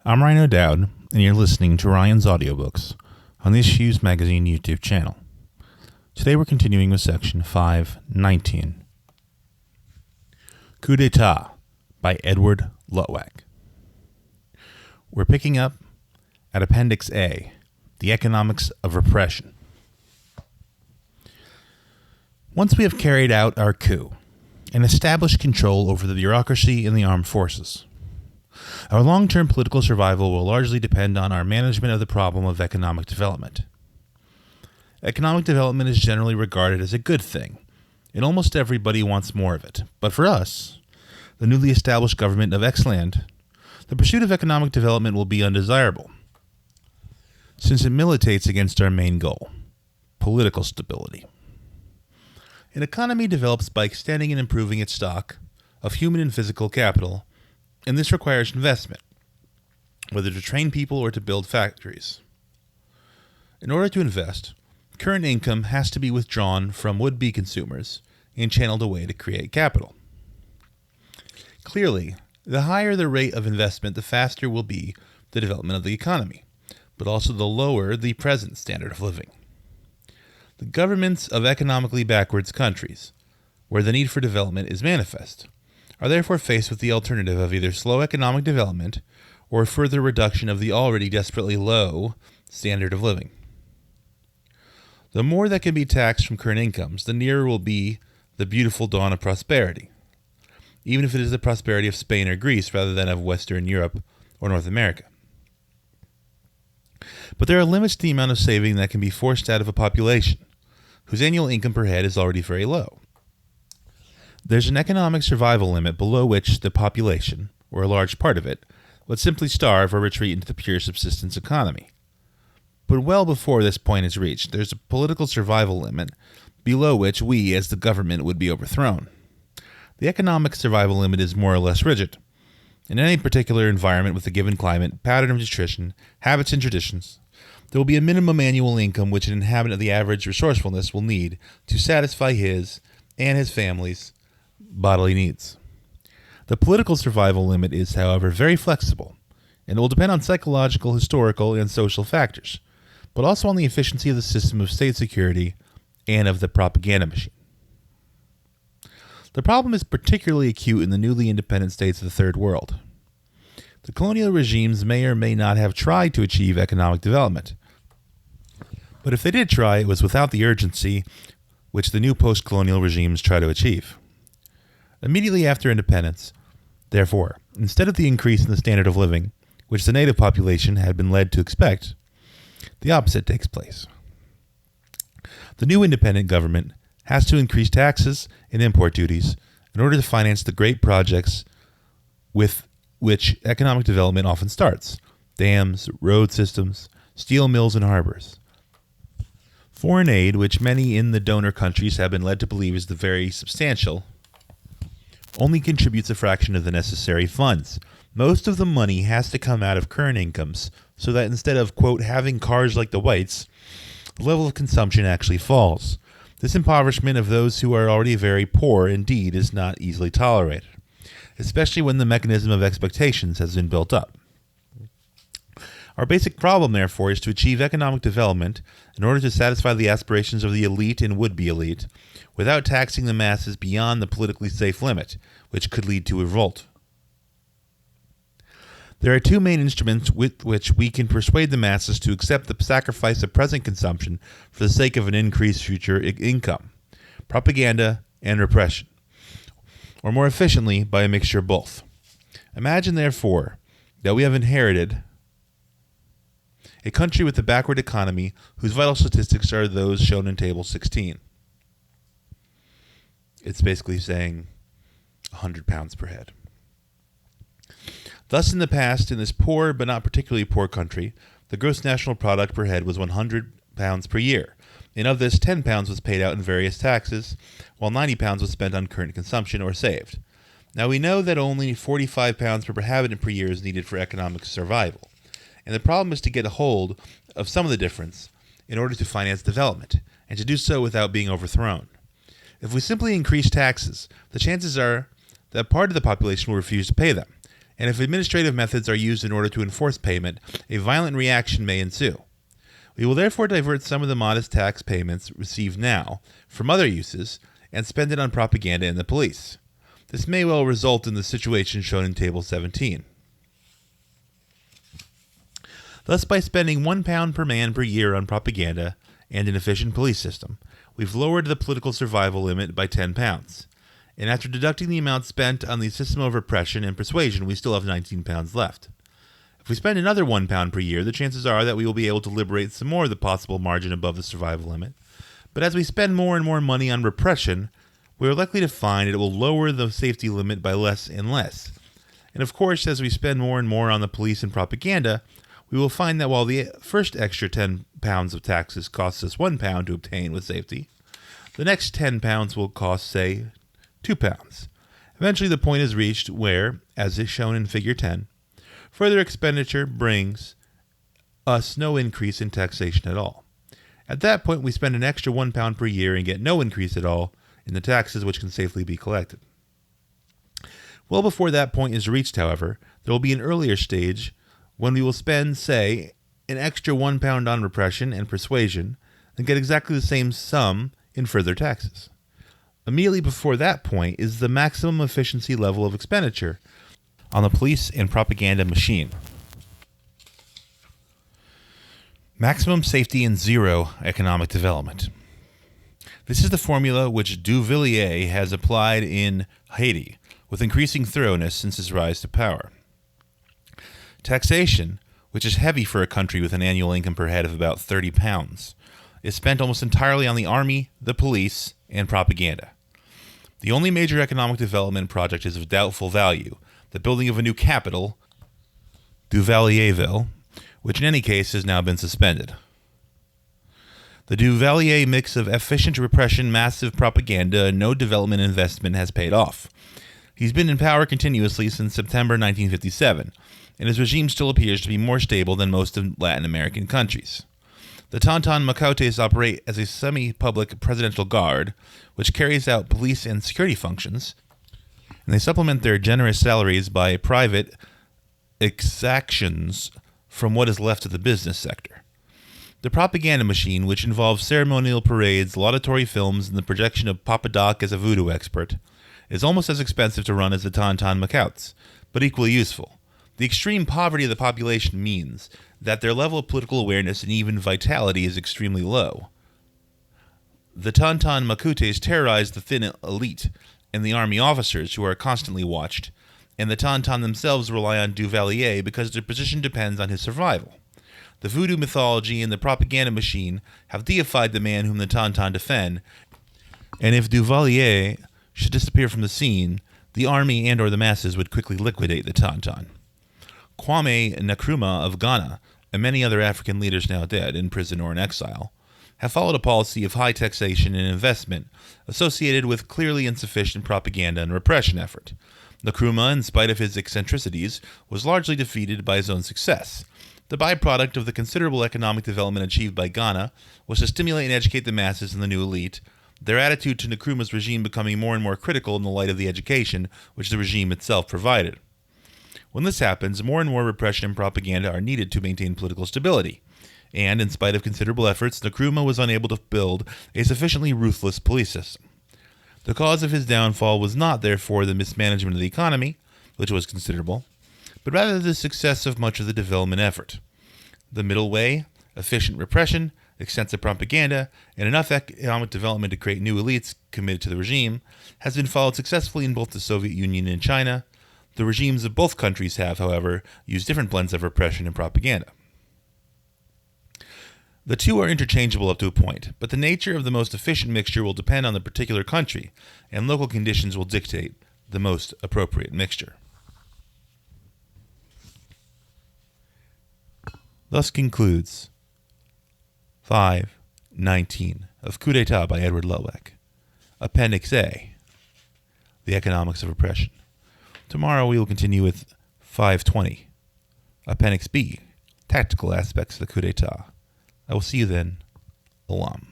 I'm Ryan O'Dowd, and you're listening to Ryan's Audiobooks on the Issues Magazine YouTube channel. Today we're continuing with Section 519. Coup D'Etat by Edward Luttwak. We're picking up at Appendix A, The Economics of Repression. Once we have carried out our coup and established control over the bureaucracy and the armed forces, our long-term political survival will largely depend on our management of the problem of economic development. Economic development is generally regarded as a good thing, and almost everybody wants more of it. But for us, the newly established government of X-Land, the pursuit of economic development will be undesirable, since it militates against our main goal, political stability. An economy develops by extending and improving its stock of human and physical capital, and this requires investment, whether to train people or to build factories. In order to invest, current income has to be withdrawn from would-be consumers and channeled away to create capital. Clearly, the higher the rate of investment, the faster will be the development of the economy, but also the lower the present standard of living. The governments of economically backwards countries, where the need for development is manifest, are therefore faced with the alternative of either slow economic development or further reduction of the already desperately low standard of living. The more that can be taxed from current incomes, the nearer will be the beautiful dawn of prosperity, even if it is the prosperity of Spain or Greece rather than of Western Europe or North America. But there are limits to the amount of saving that can be forced out of a population whose annual income per head is already very low. There's an economic survival limit below which the population, or a large part of it, would simply starve or retreat into the pure subsistence economy. But well before this point is reached, there's a political survival limit below which we, as the government, would be overthrown. The economic survival limit is more or less rigid. In any particular environment with a given climate, pattern of nutrition, habits, and traditions, there will be a minimum annual income which an inhabitant of the average resourcefulness will need to satisfy his and his family's bodily needs. The political survival limit is, however, very flexible, and it will depend on psychological, historical, and social factors, but also on the efficiency of the system of state security and of the propaganda machine. The problem is particularly acute in the newly independent states of the Third World. The colonial regimes may or may not have tried to achieve economic development, but if they did try, it was without the urgency which the new post-colonial regimes try to achieve. Immediately after independence, therefore, instead of the increase in the standard of living, which the native population had been led to expect, the opposite takes place. The new independent government has to increase taxes and import duties in order to finance the great projects with which economic development often starts: dams, road systems, steel mills, and harbors. Foreign aid, which many in the donor countries have been led to believe is the very substantial, only contributes a fraction of the necessary funds. Most of the money has to come out of current incomes, so that instead of, quote, having cars like the whites, the level of consumption actually falls. This impoverishment of those who are already very poor indeed is not easily tolerated, especially when the mechanism of expectations has been built up. Our basic problem, therefore, is to achieve economic development in order to satisfy the aspirations of the elite and would-be elite, without taxing the masses beyond the politically safe limit, which could lead to revolt. There are two main instruments with which we can persuade the masses to accept the sacrifice of present consumption for the sake of an increased future income: propaganda and repression, or more efficiently, by a mixture of both. Imagine, therefore, that we have inherited a country with a backward economy whose vital statistics are those shown in Table 16. It's basically saying 100 pounds per head. Thus, in the past, in this poor but not particularly poor country, the gross national product per head was 100 pounds per year, and of this, 10 pounds was paid out in various taxes, while 90 pounds was spent on current consumption or saved. Now we know that only 45 pounds per inhabitant per year is needed for economic survival, and the problem is to get a hold of some of the difference in order to finance development, and to do so without being overthrown. If we simply increase taxes, the chances are that part of the population will refuse to pay them, and if administrative methods are used in order to enforce payment, a violent reaction may ensue. We will therefore divert some of the modest tax payments received now from other uses and spend it on propaganda and the police. This may well result in the situation shown in Table 17. Thus, by spending £1 per man per year on propaganda and an efficient police system, we've lowered the political survival limit by £10. And after deducting the amount spent on the system of repression and persuasion, we still have £19 left. If we spend another £1 per year, the chances are that we will be able to liberate some more of the possible margin above the survival limit. But as we spend more and more money on repression, we are likely to find it will lower the safety limit by less and less. And of course, as we spend more and more on the police and propaganda, we will find that while the first extra £10 of taxes costs us £1 to obtain with safety, the next £10 will cost, say, £2. Eventually, the point is reached where, as is shown in Figure 10, further expenditure brings us no increase in taxation at all. At that point, we spend an extra £1 per year and get no increase at all in the taxes which can safely be collected. Well before that point is reached, however, there will be an earlier stage when we will spend, say, an extra £1 on repression and persuasion and get exactly the same sum in further taxes. Immediately before that point is the maximum efficiency level of expenditure on the police and propaganda machine. Maximum safety and zero economic development. This is the formula which Duvalier has applied in Haiti with increasing thoroughness since his rise to power. Taxation, which is heavy for a country with an annual income per head of about £30, is spent almost entirely on the army, the police, and propaganda. The only major economic development project is of doubtful value, the building of a new capital, Duvalierville, which in any case has now been suspended. The Duvalier mix of efficient repression, massive propaganda, and no development investment has paid off. He's been in power continuously since September 1957, and his regime still appears to be more stable than most of Latin American countries. The Tonton Macoutes operate as a semi-public presidential guard, which carries out police and security functions, and they supplement their generous salaries by private exactions from what is left of the business sector. The propaganda machine, which involves ceremonial parades, laudatory films, and the projection of Papa Doc as a voodoo expert, is almost as expensive to run as the Tonton Macoutes, but equally useful. The extreme poverty of the population means that their level of political awareness and even vitality is extremely low. The Tonton Macoutes terrorize the thin elite and the army officers who are constantly watched, and the Tonton themselves rely on Duvalier because their position depends on his survival. The voodoo mythology and the propaganda machine have deified the man whom the Tonton defend, and if Duvalier should disappear from the scene, the army and or the masses would quickly liquidate the Tonton. Kwame Nkrumah of Ghana, and many other African leaders now dead, in prison or in exile, have followed a policy of high taxation and investment associated with clearly insufficient propaganda and repression effort. Nkrumah, in spite of his eccentricities, was largely defeated by his own success. The byproduct of the considerable economic development achieved by Ghana was to stimulate and educate the masses and the new elite, their attitude to Nkrumah's regime becoming more and more critical in the light of the education which the regime itself provided. When this happens, more and more repression and propaganda are needed to maintain political stability, and in spite of considerable efforts, Nkrumah was unable to build a sufficiently ruthless police system. The cause of his downfall was not, therefore, the mismanagement of the economy, which was considerable, but rather the success of much of the development effort. The middle way, efficient repression, extensive propaganda, and enough economic development to create new elites committed to the regime, has been followed successfully in both the Soviet Union and China. The regimes of both countries have, however, used different blends of repression and propaganda. The two are interchangeable up to a point, but the nature of the most efficient mixture will depend on the particular country, and local conditions will dictate the most appropriate mixture. Thus concludes 5:19 of Coup D'Etat by Edward Luttwak. Appendix A, The Economics of Repression. Tomorrow we will continue with 5:20, Appendix B, Tactical Aspects of the Coup D'Etat. I will see you then. Olam.